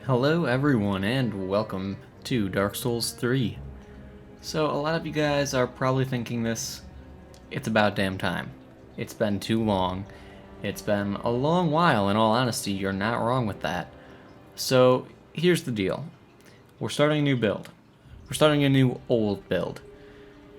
Hello everyone and welcome to Dark Souls 3. So a lot of you guys are probably thinking this, it's about damn time. It's been too long. It's been a long while, in all honesty, you're not wrong with that. So here's the deal. We're starting a new build. We're starting a new old build.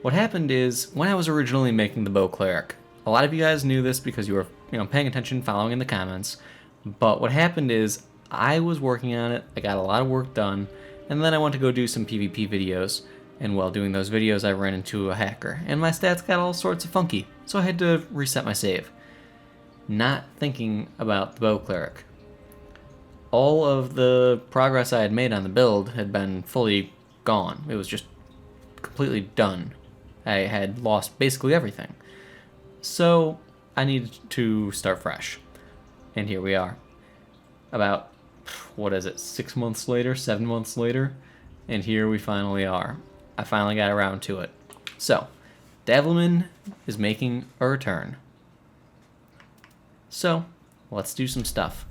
What happened is, when I was originally making the Cleric, a lot of you guys knew this because you were paying attention, following in the comments, but what happened is, I was working on it, I got a lot of work done, and then I went to go do some PvP videos, and while doing those videos I ran into a hacker, and my stats got all sorts of funky, so I had to reset my save. Not thinking about the Cleric. All of the progress I had made on the build had been fully gone. It was just completely done. I had lost basically everything. So I needed to start fresh. And here we are. About, 6 months later, 7 months later, and here we finally are. I finally got around to it. So, Davelman is making a return. So, let's do some stuff.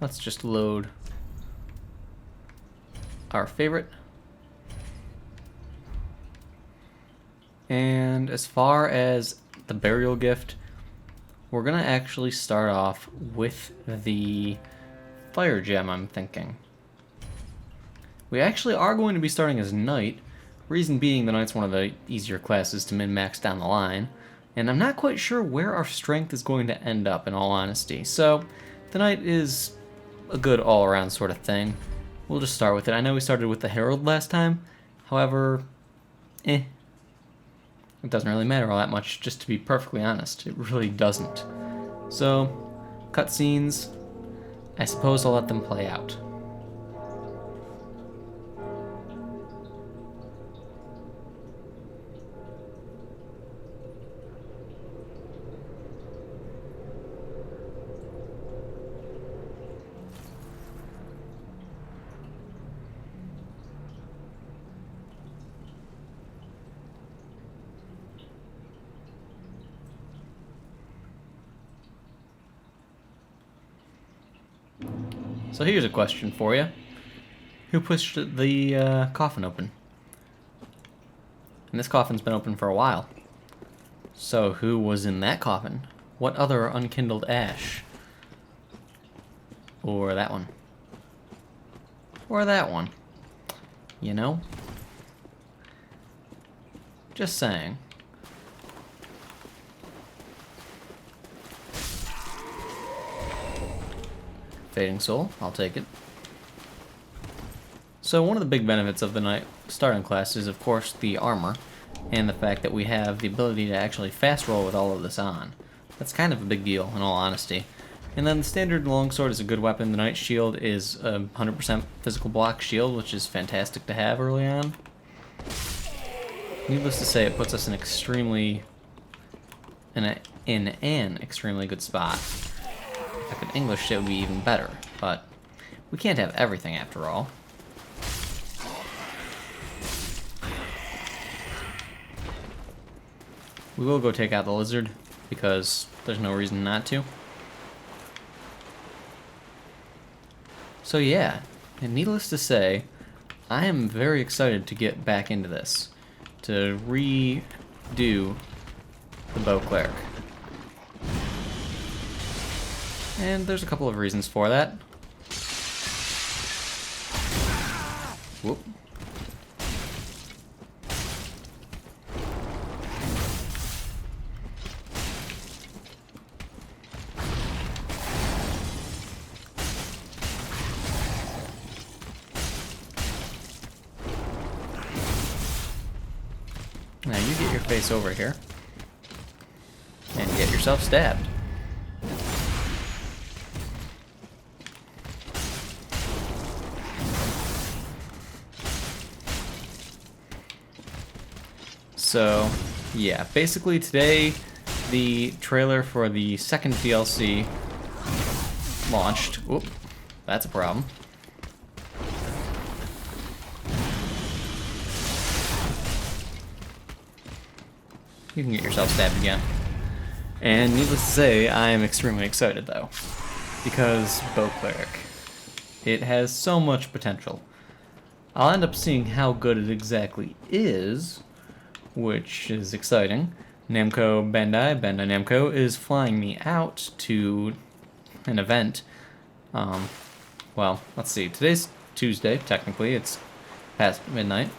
Let's just load our favorite. And as far as the burial gift, we're gonna actually start off with the fire gem, I'm thinking. We actually are going to be starting as knight, reason being the knight's one of the easier classes to min-max down the line, and I'm not quite sure where our strength is going to end up, in all honesty. So the knight is a good all-around sort of thing. We'll just start with it. I know we started with the herald last time, however, it doesn't really matter all that much, just to be perfectly honest. It really doesn't. So, cutscenes, I suppose I'll let them play out. So here's a question for you. Who pushed the coffin open? And this coffin's been open for a while. So who was in that coffin? What other unkindled ash? Or that one? Or that one? You know? Just saying. Fading Soul, I'll take it. So one of the big benefits of the Knight starting class is of course the armor, and the fact that we have the ability to actually fast roll with all of this on. That's kind of a big deal, in all honesty. And then the standard longsword is a good weapon. The Knight shield is a 100% physical block shield, which is fantastic to have early on. Needless to say, it puts us in an extremely good spot. If I could English, it would be even better, but we can't have everything after all. We will go take out the lizard, because there's no reason not to. So yeah, and needless to say, I am very excited to get back into this, to redo the Cleric. And there's a couple of reasons for that. Whoop. Now you get your face over here and get yourself stabbed. So, yeah, basically today the trailer for the second DLC launched. Whoop, that's a problem. you can get yourself stabbed again. And needless to say, I am extremely excited though, because Cleric, it has so much potential. I'll end up seeing how good it exactly is, which is exciting. Bandai Namco is flying me out to an event. Well, let's see, today's Tuesday, technically, it's past midnight,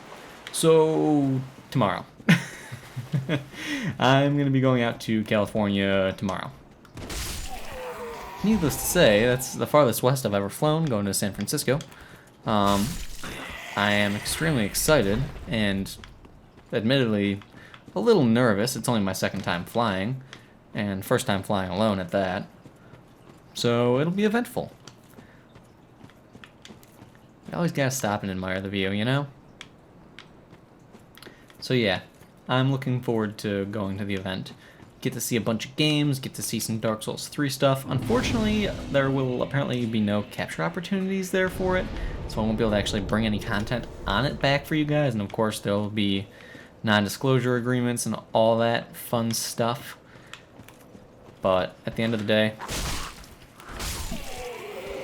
so tomorrow. I'm going to be going out to California tomorrow. Needless to say, that's the farthest west I've ever flown, going to San Francisco. I am extremely excited, and admittedly a little nervous. It's only my second time flying, and first time flying alone at that. So it'll be eventful. You always gotta stop and admire the view, you know? So yeah, I'm looking forward to going to the event. Get to see a bunch of games, get to see some Dark Souls 3 stuff. Unfortunately, there will apparently be no capture opportunities there for it, so I won't be able to actually bring any content on it back for you guys, and of course there will be non-disclosure agreements and all that fun stuff. But at the end of the day,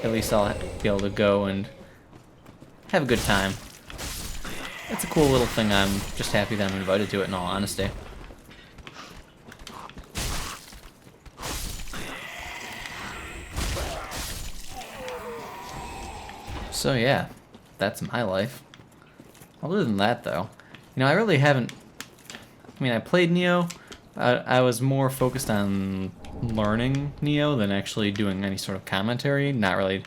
at least I'll be able to go and have a good time. It's a cool little thing. I'm just happy that I'm invited to it, in all honesty. So yeah, that's my life. Other than that though, you know, I really haven't, I mean, I played Neo. I was more focused on learning Neo than actually doing any sort of commentary, not really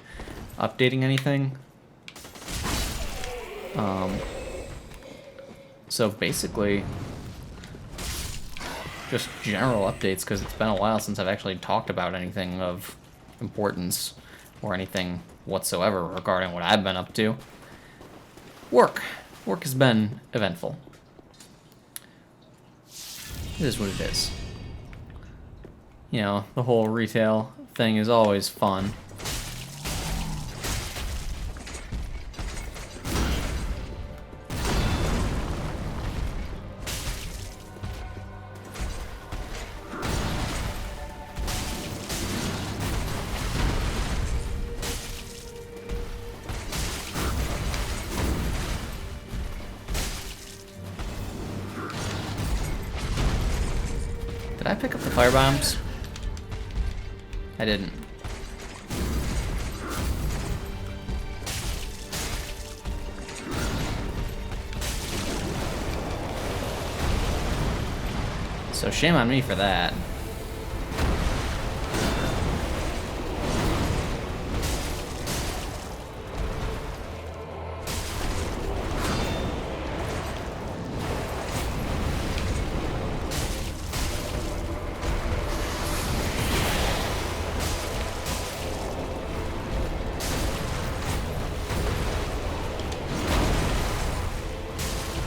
updating anything. So basically, just general updates, because it's been a while since I've actually talked about anything of importance or anything whatsoever regarding what I've been up to. Work has been eventful. It is what it is. You know, the whole retail thing is always fun. Did I pick up the fire bombs? I didn't. So shame on me for that.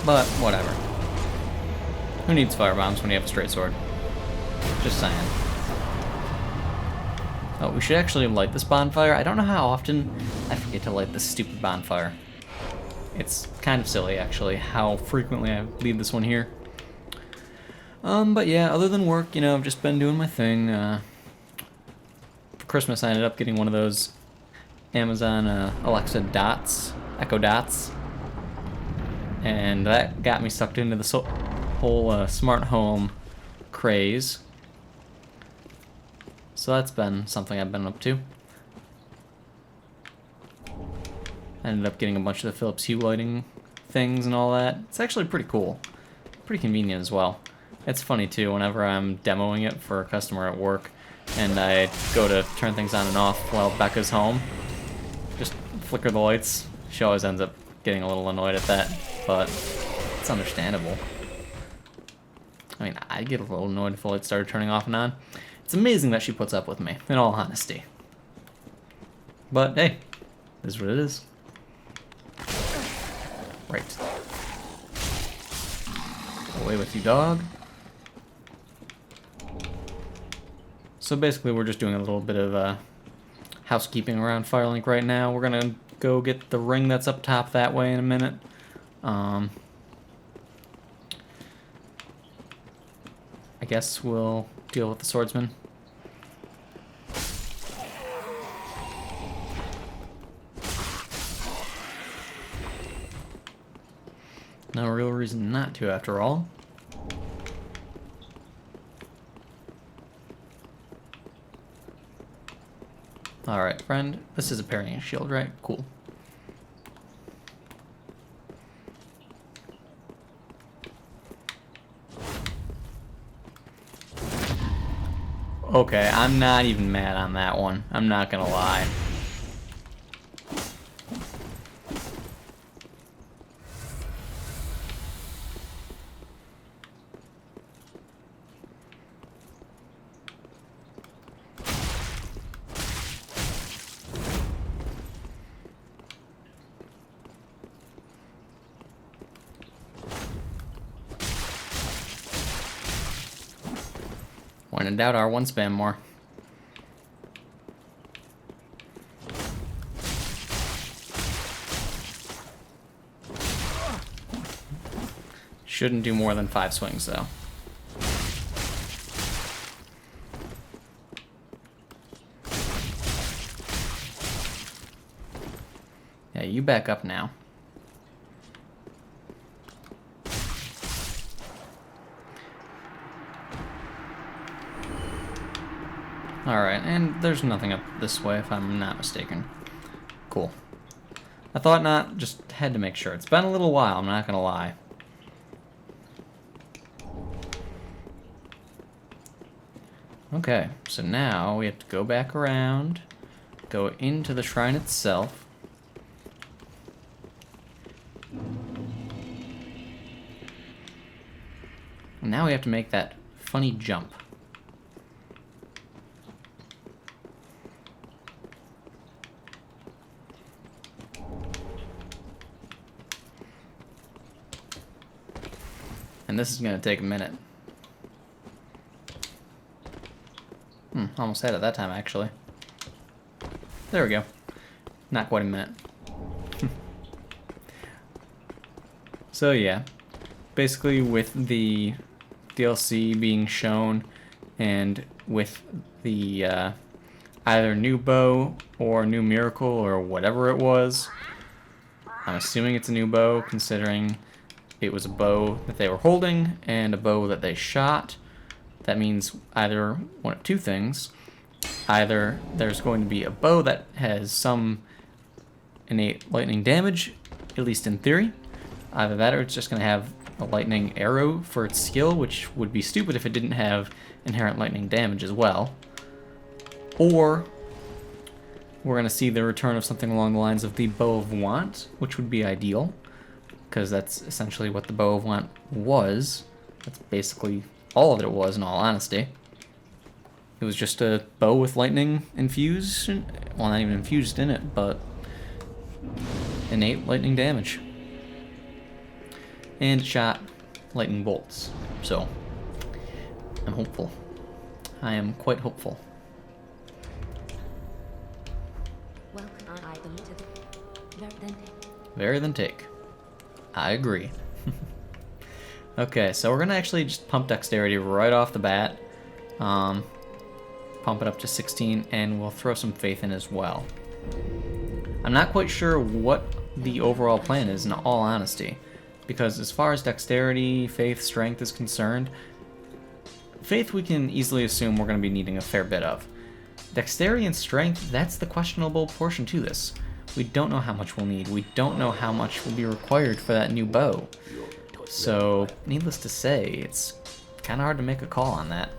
But whatever. Who needs firebombs when you have a straight sword? Just saying. Oh, we should actually light this bonfire. I don't know how often I forget to light this stupid bonfire. It's kind of silly, actually, how frequently I leave this one here. But yeah, other than work, you know, I've just been doing my thing. For Christmas, I ended up getting one of those Amazon Alexa Dots, Echo Dots. And that got me sucked into the whole smart home craze. So that's been something I've been up to. I ended up getting a bunch of the Philips Hue lighting things and all that. It's actually pretty cool. Pretty convenient as well. It's funny too, whenever I'm demoing it for a customer at work and I go to turn things on and off while Becca's home, just flicker the lights. She always ends up getting a little annoyed at that, but it's understandable. I mean, I'd get a little annoyed if the lights started turning off and on. It's amazing that she puts up with me, in all honesty. But hey, this is what it is. Right. Away with you, dog. So basically, we're just doing a little bit of housekeeping around Firelink right now. We're gonna go get the ring that's up top that way in a minute. guess we'll deal with the swordsman. No real reason not to, after all. Alright, friend. This is a parrying shield, right? Cool. Okay, I'm not even mad on that one. I'm not gonna lie. When in doubt, R1 spam more. Shouldn't do more than 5 swings, though. Yeah, you back up now. Alright, and there's nothing up this way if I'm not mistaken. Cool. I thought not, just had to make sure. It's been a little while, I'm not gonna lie. Okay, so now we have to go back around, go into the shrine itself. And now we have to make that funny jump. And this is going to take a minute. Almost had it that time, actually. There we go. Not quite a minute. So yeah, basically with the DLC being shown and with the either new bow or new miracle or whatever it was, I'm assuming it's a new bow considering it was a bow that they were holding and a bow that they shot. That means either one of two things. Either there's going to be a bow that has some innate lightning damage, at least in theory. Either that or it's just going to have a lightning arrow for its skill, which would be stupid if it didn't have inherent lightning damage as well. Or we're going to see the return of something along the lines of the Bow of Want, which would be ideal, because that's essentially what the Bow of Want was. That's basically all of it was, in all honesty. It was just a bow with lightning infused, well, not even infused in it, but innate lightning damage. And it shot lightning bolts. So, I'm hopeful. I am quite hopeful. Very then take. I agree. Okay, so we're going to actually just pump dexterity right off the bat. Pump it up to 16, and we'll throw some faith in as well. I'm not quite sure what the overall plan is, in all honesty. Because as far as dexterity, faith, strength is concerned, faith we can easily assume we're going to be needing a fair bit of. Dexterity and strength, that's the questionable portion to this. We don't know how much we'll need. We don't know how much will be required for that new bow. So, needless to say, it's kind of hard to make a call on that.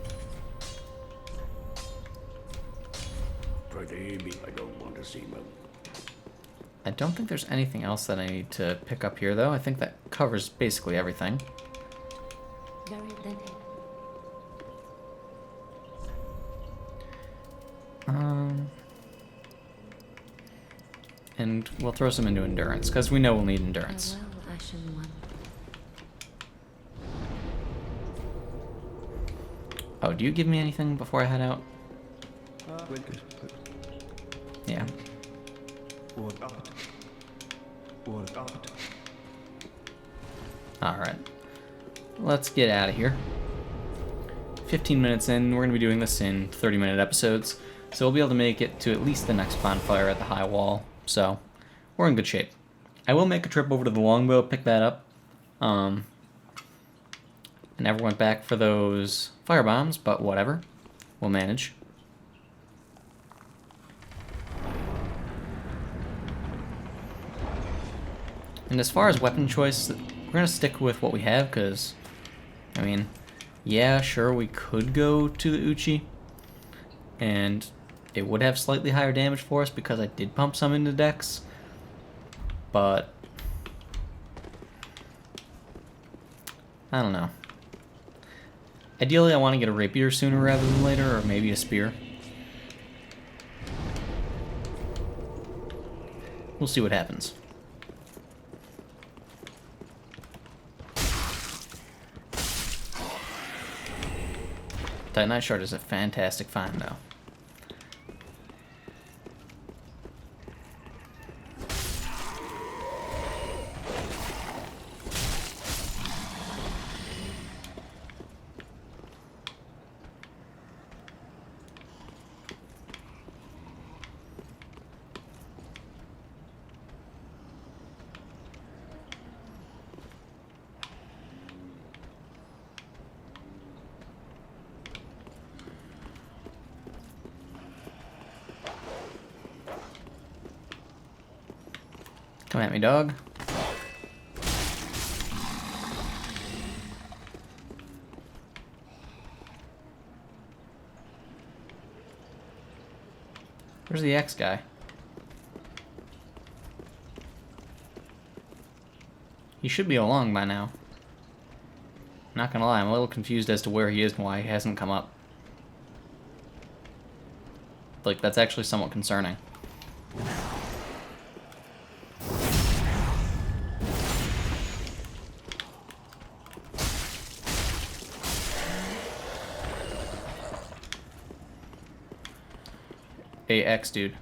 I don't think there's anything else that I need to pick up here, though. I think that covers basically everything. And we'll throw some into endurance, because we know we'll need endurance. Oh, do you give me anything before I head out? Yeah. Alright. Let's get out of here. 15 minutes in. We're going to be doing this in 30-minute episodes, so we'll be able to make it to at least the next bonfire at the high wall, so we're in good shape. I will make a trip over to the longbow, pick that up. I never went back for those fire bombs, but whatever. We'll manage. And as far as weapon choice, we're going to stick with what we have, because, I mean, yeah, sure, we could go to the Uchi, and it would have slightly higher damage for us because I did pump some into Dex, but I don't know. Ideally, I want to get a rapier sooner rather than later, or maybe a spear. We'll see what happens. Titanite Shard is a fantastic find, though. Come at me, dog. Where's the X guy? He should be along by now. Not gonna lie, I'm a little confused as to where he is and why he hasn't come up. Like, that's actually somewhat concerning. Hey, X, dude.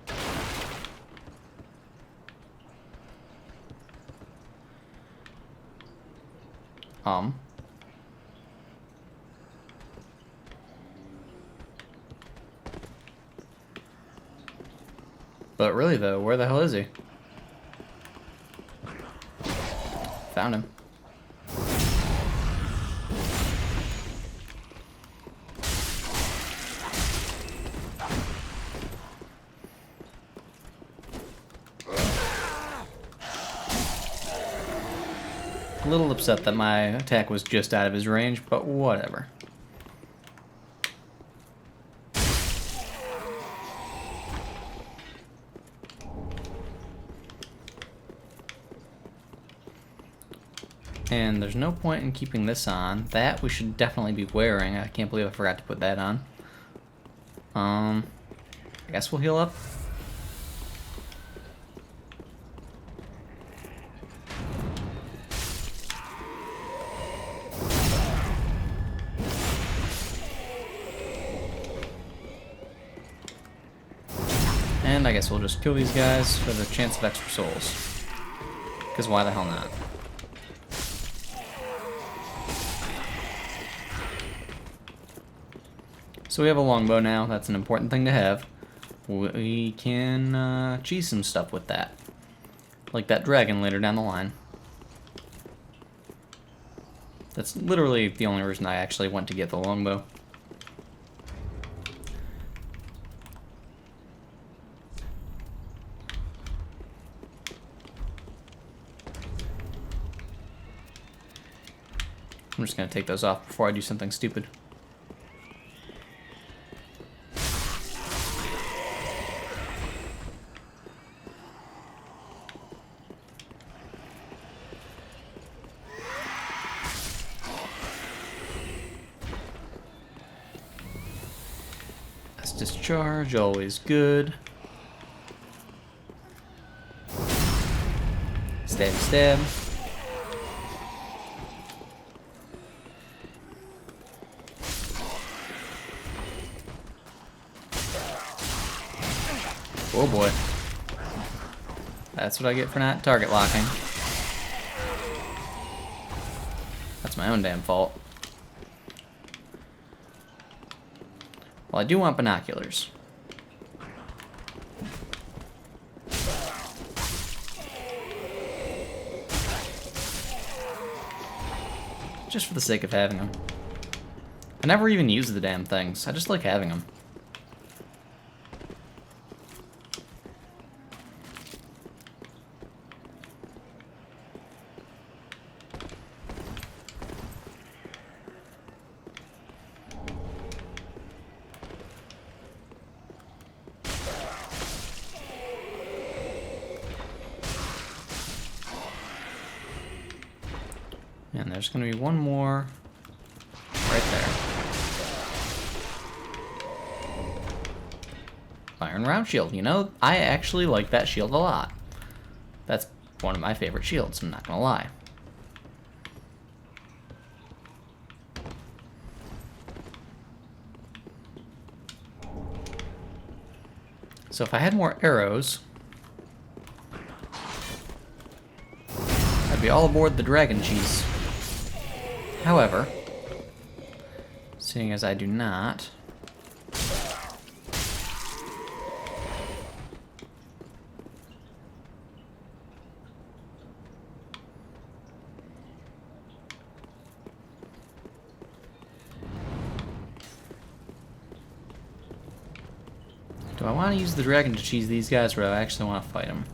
But really, though, where the hell is he? Found him. A little upset that my attack was just out of his range, but whatever. And there's no point in keeping this on. That we should definitely be wearing. I can't believe I forgot to put that on. I guess we'll heal up. And I guess we'll just kill these guys for the chance of extra souls. Because why the hell not? So we have a longbow now. That's an important thing to have. We can cheese some stuff with that. Like that dragon later down the line. That's literally the only reason I actually went to get the longbow. I'm just going to take those off before I do something stupid. That's discharge, always good. Stab, stab. Oh boy. That's what I get for not target locking. That's my own damn fault. Well, I do want binoculars. Just for the sake of having them. I never even use the damn things. I just like having them. And there's going to be one more right there. Iron round shield. You know, I actually like that shield a lot. That's one of my favorite shields, I'm not going to lie. So if I had more arrows, I'd be all aboard the dragon cheese. However, seeing as I do not, do I want to use the dragon to cheese these guys, or do I actually want to fight them?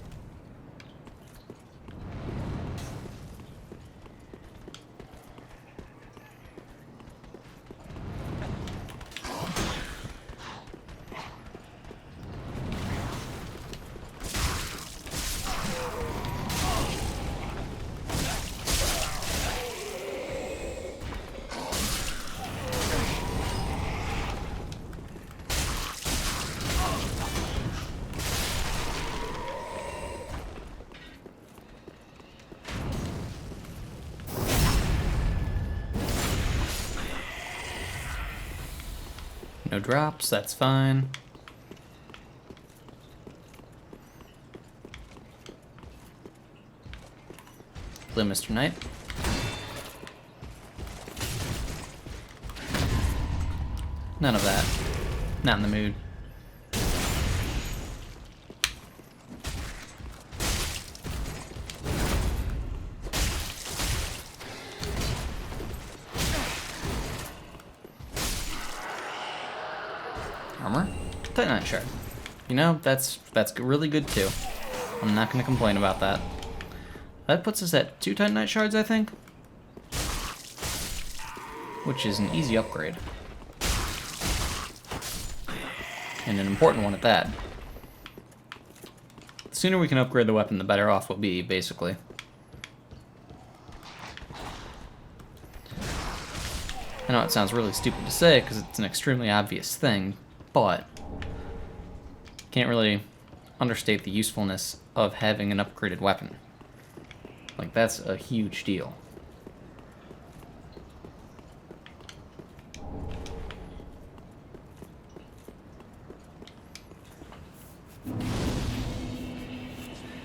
No drops, that's fine. Hello, Mr. Knight. None of that. Not in the mood. Armor? Titanite shard. You know, that's really good too. I'm not going to complain about that. That puts us at 2 Titanite shards, I think. Which is an easy upgrade. And an important one at that. The sooner we can upgrade the weapon, the better off we'll be, basically. I know it sounds really stupid to say, because it's an extremely obvious thing, but can't really understate the usefulness of having an upgraded weapon. Like, that's a huge deal.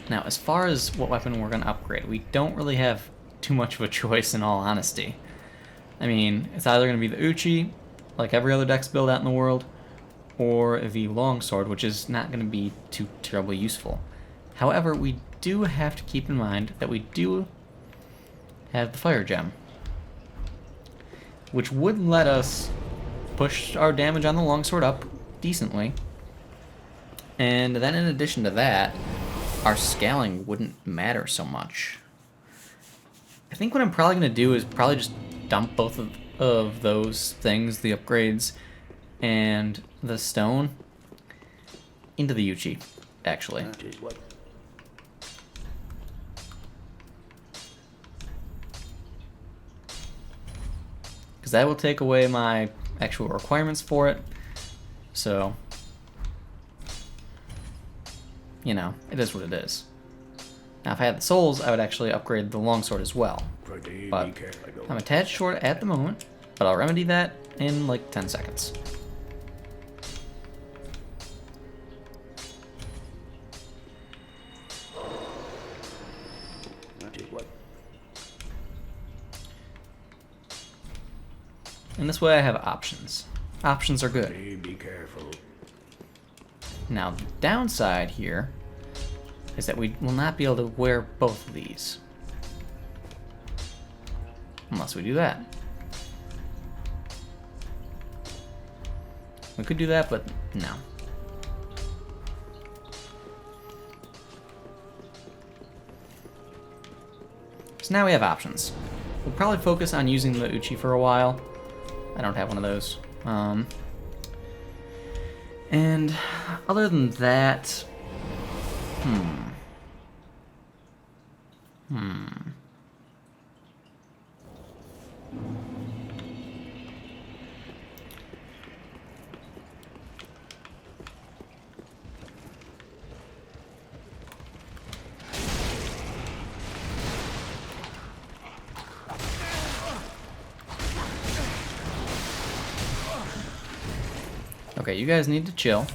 Now, as far as what weapon we're going to upgrade, we don't really have too much of a choice, in all honesty. I mean, it's either going to be the Uchi, like every other dex build out in the world, or the longsword, which is not going to be too terribly useful. However, we do have to keep in mind that we do have the fire gem, which would let us push our damage on the longsword up decently. And then in addition to that, our scaling wouldn't matter so much. I think what I'm probably going to do is probably just dump both of those things, the upgrades and the stone, into the Uchi, actually. Because that will take away my actual requirements for it. So, you know, it is what it is. Now, if I had the souls, I would actually upgrade the longsword as well. But I'm attached short at the moment, but I'll remedy that in like 10 seconds. And this way I have options. Options are good. Be careful. Now, the downside here is that we will not be able to wear both of these. Unless we do that. We could do that, but no. So now we have options. We'll probably focus on using the Uchi for a while. I don't have one of those. And other than that, okay, you guys need to chill.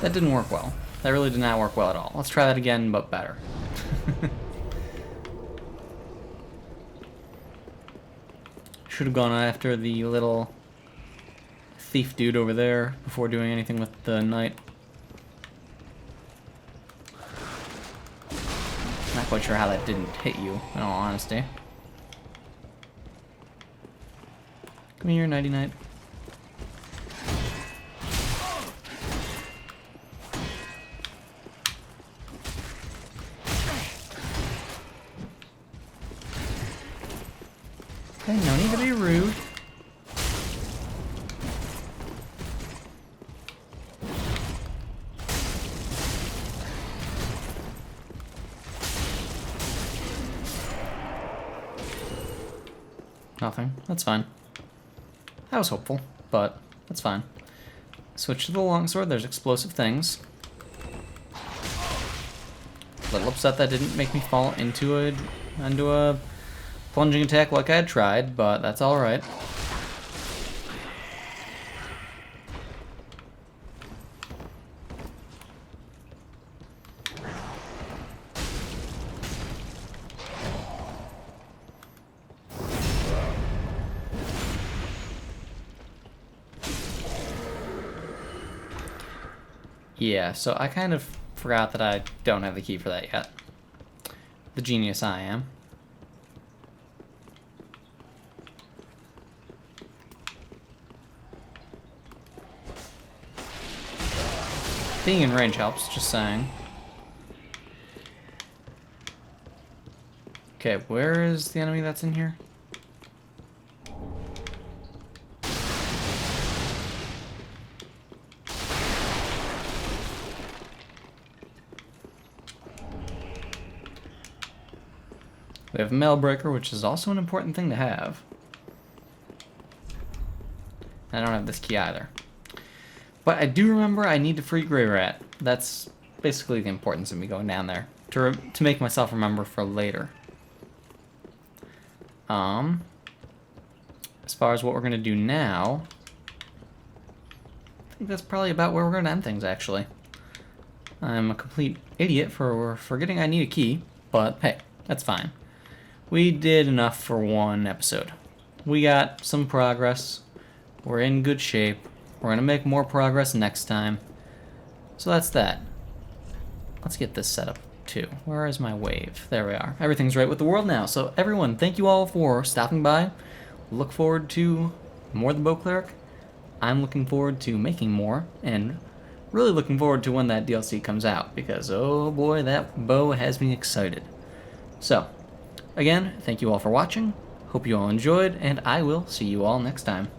That didn't work well. That really did not work well at all. Let's try that again, but better. Should have gone after the little thief dude over there before doing anything with the knight. Not quite sure how that didn't hit you, in all honesty. Come here, Nighty Night. Okay, no need to be rude. Nothing. That's fine. I was hopeful, but that's fine. Switch to the longsword. There's explosive things. A little upset that didn't make me fall into a plunging attack like I had tried, but that's alright. Yeah, so I kind of forgot that I don't have the key for that yet. The genius I am. Being in range helps, just saying. Okay, where is the enemy that's in here? We have a Mailbreaker, which is also an important thing to have. I don't have this key either. But I do remember I need to free Grey Rat. That's basically the importance of me going down there. To make myself remember for later. As far as what we're going to do now, I think that's probably about where we're going to end things, actually. I'm a complete idiot for forgetting I need a key, but hey, that's fine. We did enough for one episode. We got some progress. We're in good shape. We're going to make more progress next time. So that's that. Let's get this set up too. Where is my wave? There we are. Everything's right with the world now. So everyone, thank you all for stopping by. Look forward to more The Bow Cleric. I'm looking forward to making more, and really looking forward to when that DLC comes out, because oh boy, that bow has me excited. So, again, thank you all for watching. Hope you all enjoyed, and I will see you all next time.